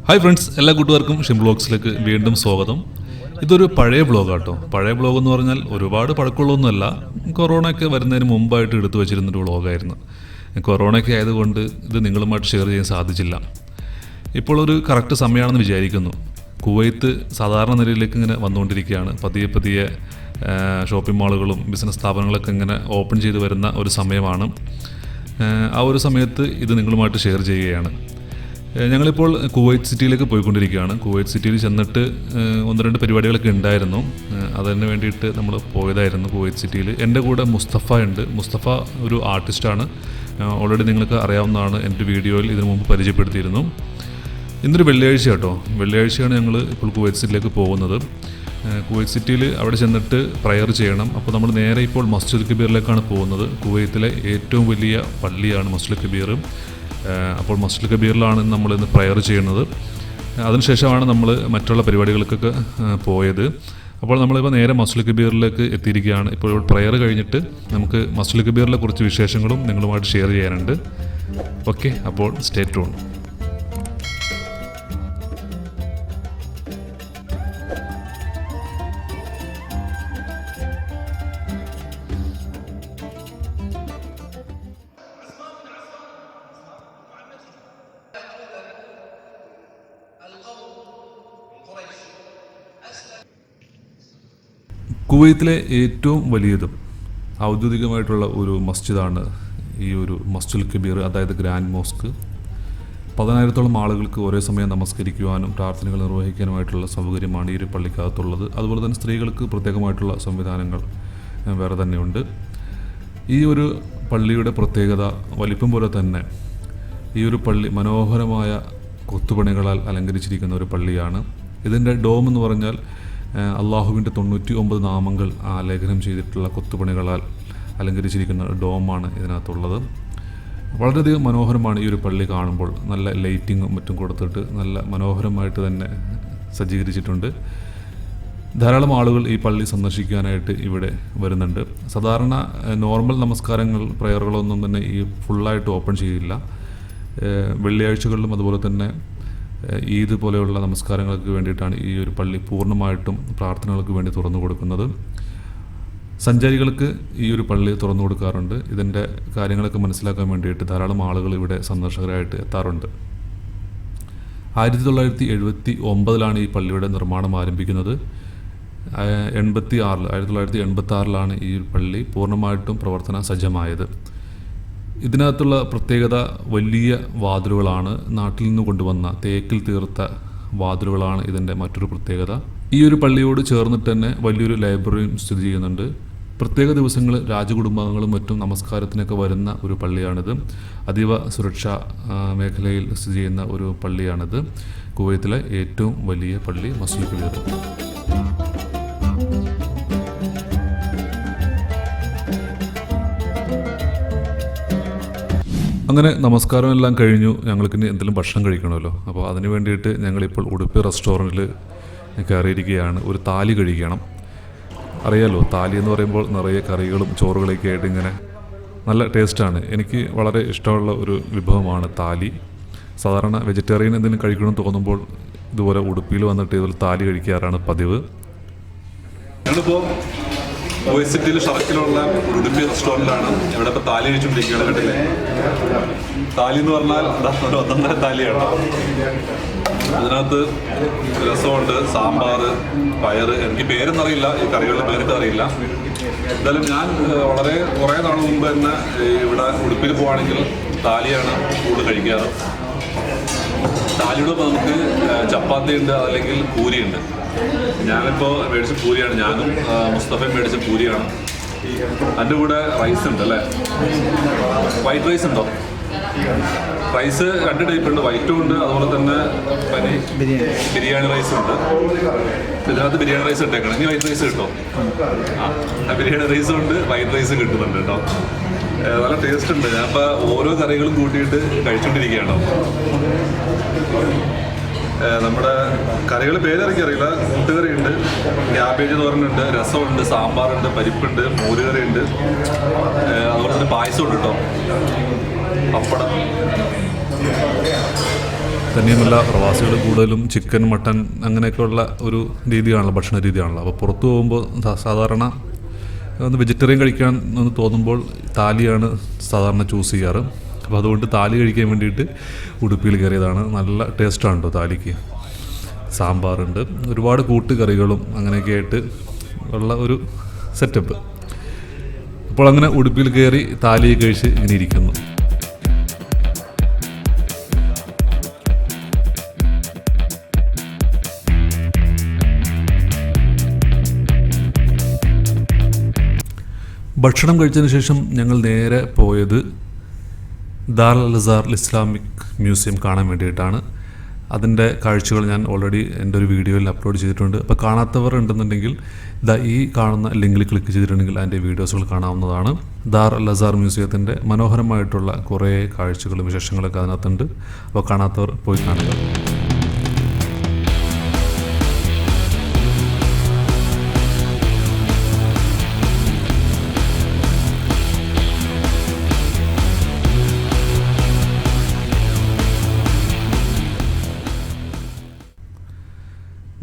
Hi friends, എല്ലാ കൂട്ടുകാർക്കും ഷിം ബ്ലോഗ്സിലേക്ക് വീണ്ടും സ്വാഗതം. ഇതൊരു പഴയ ബ്ലോഗാട്ടോ. പഴയ ബ്ലോഗ് എന്ന് പറഞ്ഞാൽ ഒരുപാട് പഴക്കമുള്ളൊന്നുമല്ല. കൊറോണയൊക്കെ വരുന്നതിന് മുമ്പായിട്ട് എടുത്തു വെച്ചിരുന്നൊരു വ്ളോഗായിരുന്നു. കൊറോണയൊക്കെ ആയതുകൊണ്ട് ഇത് നിങ്ങളുമായിട്ട് ഷെയർ ചെയ്യാൻ സാധിച്ചില്ല. ഇപ്പോൾ ഒരു കറക്റ്റ് സമയമാണെന്ന് വിചാരിക്കുന്നു. കുവൈത്ത് സാധാരണ നിലയിലേക്ക് ഇങ്ങനെ വന്നുകൊണ്ടിരിക്കുകയാണ്. പതിയെ പതിയെ ഷോപ്പിംഗ് മാളുകളും ബിസിനസ് സ്ഥാപനങ്ങളൊക്കെ ഇങ്ങനെ ഓപ്പൺ ചെയ്ത് വരുന്ന ഒരു സമയമാണ്. ആ ഒരു സമയത്ത് ഇത് നിങ്ങളുമായിട്ട് ഷെയർ ചെയ്യുകയാണ്. ഞങ്ങളിപ്പോൾ കുവൈറ്റ് സിറ്റിയിലേക്ക് പോയിക്കൊണ്ടിരിക്കുകയാണ്. കുവൈറ്റ് സിറ്റിയിൽ ചെന്നിട്ട് ഒന്ന് രണ്ട് പരിപാടികളൊക്കെ ഉണ്ടായിരുന്നു. അതിന് വേണ്ടിയിട്ട് നമ്മൾ പോയതായിരുന്നു കുവൈറ്റ് സിറ്റിയിൽ. എൻ്റെ കൂടെ മുസ്തഫ ഉണ്ട്. മുസ്തഫ ഒരു ആർട്ടിസ്റ്റാണ്. ഓൾറെഡി നിങ്ങൾക്ക് അറിയാവുന്നതാണ്. എൻ്റെ വീഡിയോയിൽ ഇതിനു മുമ്പ് പരിചയപ്പെടുത്തിയിരുന്നു. ഇന്നൊരു വെള്ളിയാഴ്ച കേട്ടോ. വെള്ളിയാഴ്ചയാണ് ഞങ്ങൾ ഇപ്പോൾ കുവൈറ്റ് സിറ്റിയിലേക്ക് പോകുന്നത്. കുവൈറ്റ് സിറ്റിയിൽ അവിടെ ചെന്നിട്ട് പ്രയർ ചെയ്യണം. അപ്പോൾ നമ്മൾ നേരെ ഇപ്പോൾ മസ്ജിദ് കബീറിലേക്കാണ് പോകുന്നത്. കുവൈത്തിലെ ഏറ്റവും വലിയ പള്ളിയാണ് മസ്ജിദ് കബീർ. അപ്പോൾ മസ്ജിദ് കബീറിലാണ് നമ്മളിന്ന് പ്രയർ ചെയ്യുന്നത്. അതിനുശേഷമാണ് നമ്മൾ മറ്റുള്ള പരിപാടികൾക്കൊക്കെ പോയത്. അപ്പോൾ നമ്മളിപ്പോൾ നേരെ മസ്ജിദ് കബീറിലേക്ക് എത്തിയിരിക്കുകയാണ്. ഇപ്പോൾ പ്രയർ കഴിഞ്ഞിട്ട് നമുക്ക് മസ്ജിദ് കബീറിലെ കുറച്ച് വിശേഷങ്ങളും നിങ്ങളുമായിട്ട് ഷെയർ ചെയ്യാനുണ്ട്. ഓക്കെ, അപ്പോൾ സ്റ്റേ ട്യൂൺ. കുവൈത്തിലെ ഏറ്റവും വലിയതും ഔദ്യോഗികമായിട്ടുള്ള ഒരു മസ്ജിദാണ് ഈ ഒരു മസ്ജിദുൽ കബീർ, അതായത് ഗ്രാൻഡ് മോസ്ക്. 10,000-ഓളം ആളുകൾക്ക് ഒരേ സമയം നമസ്കരിക്കുവാനും പ്രാർത്ഥനകൾ നിർവഹിക്കാനുമായിട്ടുള്ള സൗകര്യമാണ് ഈ ഒരു പള്ളിക്കകത്തുള്ളത്. അതുപോലെ തന്നെ സ്ത്രീകൾക്ക് പ്രത്യേകമായിട്ടുള്ള സംവിധാനങ്ങൾ വേറെ തന്നെയുണ്ട്. ഈ ഒരു പള്ളിയുടെ പ്രത്യേകത വലിപ്പം പോലെ തന്നെ ഈ ഒരു പള്ളി മനോഹരമായ കൊത്തുപണികളാൽ അലങ്കരിച്ചിരിക്കുന്ന ഒരു പള്ളിയാണ്. ഇതിൻ്റെ ഡോം എന്ന് പറഞ്ഞാൽ അള്ളാഹുവിൻ്റെ 99 നാമങ്ങൾ ആലേഖനം ചെയ്തിട്ടുള്ള കൊത്തുപണികളാൽ അലങ്കരിച്ചിരിക്കുന്ന ഡോമാണ് ഇതിനകത്തുള്ളത്. വളരെയധികം മനോഹരമാണ് ഈ ഒരു പള്ളി കാണുമ്പോൾ. നല്ല ലൈറ്റിങ്ങും മറ്റും കൊടുത്തിട്ട് നല്ല മനോഹരമായിട്ട് തന്നെ സജ്ജീകരിച്ചിട്ടുണ്ട്. ധാരാളം ആളുകൾ ഈ പള്ളി സന്ദർശിക്കാനായിട്ട് ഇവിടെ വരുന്നുണ്ട്. സാധാരണ നോർമൽ നമസ്കാരങ്ങൾ, പ്രയറുകളൊന്നും തന്നെ ഈ ഫുള്ളായിട്ട് ഓപ്പൺ ചെയ്യില്ല. വെള്ളിയാഴ്ചകളിലും അതുപോലെ തന്നെ ഈദ് പോലെയുള്ള നമസ്കാരങ്ങൾക്ക് വേണ്ടിയിട്ടാണ് ഈ ഒരു പള്ളി പൂർണ്ണമായിട്ടും പ്രാർത്ഥനകൾക്ക് വേണ്ടി തുറന്നു കൊടുക്കുന്നത്. സഞ്ചാരികൾക്ക് ഈ ഒരു പള്ളി തുറന്നു കൊടുക്കാറുണ്ട്. ഇതിൻ്റെ കാര്യങ്ങളൊക്കെ മനസ്സിലാക്കാൻ വേണ്ടിയിട്ട് ധാരാളം ആളുകൾ ഇവിടെ സന്ദർശകരായിട്ട് എത്താറുണ്ട്. 1979 ഈ പള്ളിയുടെ നിർമ്മാണം ആരംഭിക്കുന്നത്. 1986 ഈ പള്ളി പൂർണ്ണമായിട്ടും പ്രവർത്തന സജ്ജമായത്. ഇതിനകത്തുള്ള പ്രത്യേകത വലിയ വാതിലുകളാണ്. നാട്ടിൽ നിന്ന് കൊണ്ടുവന്ന തേക്കിൽ തീർത്ത വാതിലുകളാണ് ഇതിൻ്റെ മറ്റൊരു പ്രത്യേകത. ഈ ഒരു പള്ളിയോട് ചേർന്നിട്ട് തന്നെ വലിയൊരു ലൈബ്രറിയും സ്ഥിതി ചെയ്യുന്നുണ്ട്. പ്രത്യേക ദിവസങ്ങളിൽ രാജകുടുംബാംഗങ്ങളും മറ്റും നമസ്കാരത്തിനൊക്കെ വരുന്ന ഒരു പള്ളിയാണിത്. അതീവ സുരക്ഷാ മേഖലയിൽ സ്ഥിതി ചെയ്യുന്ന ഒരു പള്ളിയാണിത്. കുവൈത്തിലെ ഏറ്റവും വലിയ പള്ളി മസ്ജിദുൽ കബീർ. അങ്ങനെ നമസ്കാരം എല്ലാം കഴിഞ്ഞു. ഞങ്ങൾക്കിനി എന്തെങ്കിലും ഭക്ഷണം കഴിക്കണമല്ലോ. അപ്പോൾ അതിന് വേണ്ടിയിട്ട് ഞങ്ങളിപ്പോൾ ഉടുപ്പി റെസ്റ്റോറൻറ്റിൽ കയറിയിരിക്കുകയാണ്. ഒരു താലി കഴിക്കണം. അറിയാലോ, താലി എന്ന് പറയുമ്പോൾ നിറയെ കറികളും ചോറുകളൊക്കെ ആയിട്ട് ഇങ്ങനെ നല്ല ടേസ്റ്റാണ്. എനിക്ക് വളരെ ഇഷ്ടമുള്ള ഒരു വിഭവമാണ് താലി. സാധാരണ വെജിറ്റേറിയൻ എന്തെങ്കിലും കഴിക്കണമെന്ന് തോന്നുമ്പോൾ ഇതുപോലെ ഉടുപ്പിയിൽ വന്നിട്ട് ഇതുപോലെ താലി കഴിക്കാറാണ് പതിവ്. ഞങ്ങളിപ്പോൾ കുവൈറ്റ് സിറ്റിയിൽ ഷറക്കിലുള്ള ഉടുപ്പി റെസ്റ്റോറൻറ്റിലാണ്. ഇവിടെ ഇപ്പോൾ താലി കഴിച്ചുകൊണ്ടിരിക്കുകയാണ്. കണ്ടില്ലേ, താലി എന്ന് പറഞ്ഞാൽ ഒരു ഒന്നൊന്നര താലിയാണ്. അതിനകത്ത് രസമുണ്ട്, സാമ്പാർ, പയർ. എനിക്ക് പേരൊന്നറിയില്ല, ഈ കറികളുടെ പേരൊക്കെ അറിയില്ല. എന്തായാലും ഞാൻ കുറേ നാൾ മുമ്പ് തന്നെ ഇവിടെ ഉടുപ്പിൽ പോവുകയാണെങ്കിൽ താലിയാണ് കൂടുതൽ കഴിക്കാറ്. താലിയുടെ നമുക്ക് ചപ്പാത്തി ഉണ്ട്, അല്ലെങ്കിൽ പൂരിയുണ്ട്. ഞാനിപ്പോൾ മേടിച്ച പൂരിയാണ്. ഞാനും മുസ്തഫയും മേടിച്ച പൂരിയാണ്. അതിൻ്റെ കൂടെ റൈസ് ഉണ്ട് അല്ലേ? വൈറ്റ് റൈസ് ഉണ്ടോ? റൈസ് 2 ടൈപ്പ് ഉണ്ട്. വൈറ്റും ഉണ്ട്, അതുപോലെ തന്നെ ബിരിയാണി റൈസും ഉണ്ട്. ഇതിനകത്ത് ബിരിയാണി റൈസ് ഇട്ടേക്കണം. ഇനി വൈറ്റ് റൈസ് കിട്ടോ? ബിരിയാണി റൈസും ഉണ്ട്, വൈറ്റ് റൈസും കിട്ടുന്നുണ്ട് കേട്ടോ. നല്ല ടേസ്റ്റ് ഉണ്ട്. ഞാൻ ഇപ്പോൾ ഓരോ കറികളും കൂട്ടിയിട്ട് കഴിച്ചുകൊണ്ടിരിക്കുകയാണോ. നമ്മുടെ കറികൾ പേരെനിക്കറിയില്ല. കൂട്ടുകറി ഉണ്ട്, ക്യാബേജ് തോരനുണ്ട്, രസമുണ്ട്, സാമ്പാറുണ്ട്, പരിപ്പുണ്ട്, മോരുകറി ഉണ്ട്, അതുപോലെ തന്നെ പായസം ഉണ്ട് കേട്ടോ, പപ്പടം. തന്നെയുമല്ല പ്രവാസികൾ കൂടുതലും ചിക്കൻ മട്ടൻ അങ്ങനെയൊക്കെയുള്ള ഒരു രീതിയാണല്ലോ, ഭക്ഷണ രീതിയാണല്ലോ. അപ്പോൾ പുറത്തു പോകുമ്പോൾ സാധാരണ ഒന്ന് വെജിറ്റേറിയൻ കഴിക്കാൻ എന്ന് തോന്നുമ്പോൾ താലിയാണ് സാധാരണ ചൂസ് ചെയ്യാറ്. അപ്പോൾ അതുകൊണ്ട് താലി കഴിക്കാൻ വേണ്ടിയിട്ട് ഉടുപ്പിയിൽ കയറിയതാണ്. നല്ല ടേസ്റ്റാണ് കേട്ടോ താലിക്ക്. സാമ്പാറുണ്ട്, ഒരുപാട് കൂട്ടുകറികളും അങ്ങനെയൊക്കെ ആയിട്ട് ഉള്ള ഒരു സെറ്റപ്പ്. അപ്പോൾ അങ്ങനെ ഉടുപ്പിയിൽ കയറി താലി കഴിച്ച് ഇങ്ങനെ ഇരിക്കുന്നു. ഭക്ഷണം കഴിച്ചതിന് ശേഷം ഞങ്ങൾ നേരെ പോയത് ദാർ അൽ അസാർ ഇസ്ലാമിക് മ്യൂസിയം കാണാൻ വേണ്ടിയിട്ടാണ്. അതിൻ്റെ കാഴ്ചകൾ ഞാൻ ഓൾറെഡി എൻ്റെ ഒരു വീഡിയോയിൽ അപ്ലോഡ് ചെയ്തിട്ടുണ്ട്. അപ്പോൾ കാണാത്തവർ ഉണ്ടെന്നുണ്ടെങ്കിൽ ഈ കാണുന്ന ലിങ്കിൽ ക്ലിക്ക് ചെയ്തിട്ടുണ്ടെങ്കിൽ അതിൻ്റെ വീഡിയോസുകൾ കാണാവുന്നതാണ്. ദാർ അൽ അസാർ മ്യൂസിയത്തിൻ്റെ മനോഹരമായിട്ടുള്ള കുറേ കാഴ്ചകളും വിശേഷങ്ങളൊക്കെ അതിനകത്തുണ്ട്. അപ്പോൾ കാണാത്തവർ പോയി കാണുക.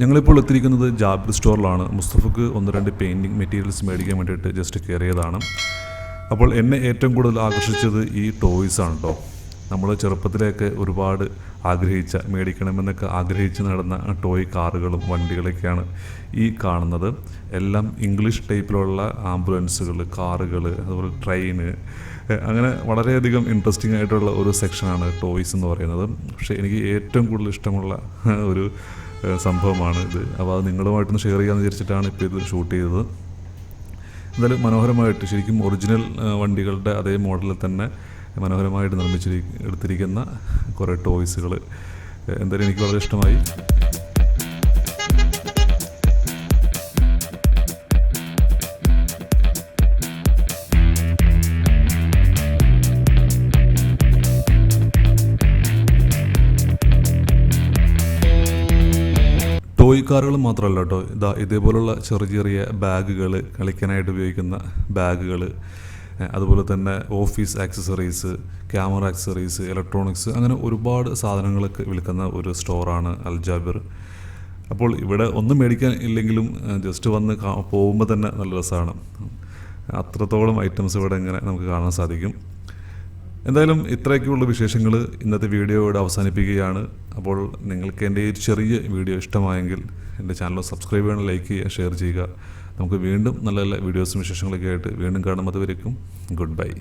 ഞങ്ങളിപ്പോൾ എത്തിയിരിക്കുന്നത് ജാബിർ സ്റ്റോറിലാണ്. മുസ്തഫക്ക് 1-2 പെയിൻറ്റിങ് മെറ്റീരിയൽസ് മേടിക്കാൻ വേണ്ടിയിട്ട് ജസ്റ്റ് കയറിയതാണ്. അപ്പോൾ എന്നെ ഏറ്റവും കൂടുതൽ ആകർഷിച്ചത് ഈ ടോയ്സാണ് കേട്ടോ. നമ്മൾ ചെറുപ്പത്തിലേക്ക് ഒരുപാട് മേടിക്കണമെന്നൊക്കെ ആഗ്രഹിച്ച് നടന്ന ടോയ് കാറുകളും വണ്ടികളൊക്കെയാണ് ഈ കാണുന്നത്. എല്ലാം ഇംഗ്ലീഷ് ടൈപ്പിലുള്ള ആംബുലൻസുകൾ, കാറുകൾ, അതുപോലെ ട്രെയിന്, അങ്ങനെ വളരെയധികം ഇൻട്രസ്റ്റിംഗ് ആയിട്ടുള്ള ഒരു സെക്ഷനാണ് ടോയ്സ് എന്ന് പറയുന്നത്. പക്ഷേ എനിക്ക് ഏറ്റവും കൂടുതൽ ഇഷ്ടമുള്ള ഒരു സംഭവമാണ് ഇത്. അപ്പോൾ അത് നിങ്ങളുമായിട്ടൊന്ന് ഷെയർ ചെയ്യാമെന്ന് വിചാരിച്ചിട്ടാണ് ഇപ്പോൾ ഇത് ഷൂട്ട് ചെയ്തത്. എന്തായാലും മനോഹരമായിട്ട്, ശരിക്കും ഒറിജിനൽ വണ്ടികളുടെ അതേ മോഡലിൽ തന്നെ മനോഹരമായിട്ട് എടുത്തിരിക്കുന്ന കുറേ ടോയ്സുകൾ എന്തായാലും എനിക്ക് വളരെ ഇഷ്ടമായി. ടോയ് കാറുകൾ മാത്രമല്ല കേട്ടോ, ഇതേപോലുള്ള ചെറിയ ചെറിയ ബാഗുകൾ, കളിക്കാനായിട്ട് ഉപയോഗിക്കുന്ന ബാഗുകൾ, അതുപോലെ തന്നെ office accessories, camera accessories, electronics, അങ്ങനെ ഒരുപാട് സാധനങ്ങളൊക്കെ വിൽക്കുന്ന ഒരു സ്റ്റോറാണ് അൽ ജാബിർ. അപ്പോൾ ഇവിടെ ഒന്നും മേടിക്കാൻ ഇല്ലെങ്കിലും ജസ്റ്റ് വന്ന് പോകുമ്പോൾ തന്നെ നല്ല രസമാണ്. അത്രത്തോളം ഐറ്റംസ് ഇവിടെ ഇങ്ങനെ നമുക്ക് കാണാൻ സാധിക്കും. എന്തായാലും ഇത്രയൊക്കെയുള്ള വിശേഷങ്ങൾ ഇന്നത്തെ വീഡിയോയോട് അവസാനിപ്പിക്കുകയാണ്. അപ്പോൾ നിങ്ങൾക്ക് എൻ്റെ ഈ ചെറിയ വീഡിയോ ഇഷ്ടമായെങ്കിൽ എൻ്റെ ചാനൽ സബ്സ്ക്രൈബ് ചെയ്യണം, ലൈക്ക് ചെയ്യുക, ഷെയർ ചെയ്യുക. നമുക്ക് വീണ്ടും നല്ല നല്ല വീഡിയോസും വിശേഷങ്ങളൊക്കെ ആയിട്ട് വീണ്ടും കാണും. അതുവരേക്കും ഗുഡ് ബൈ.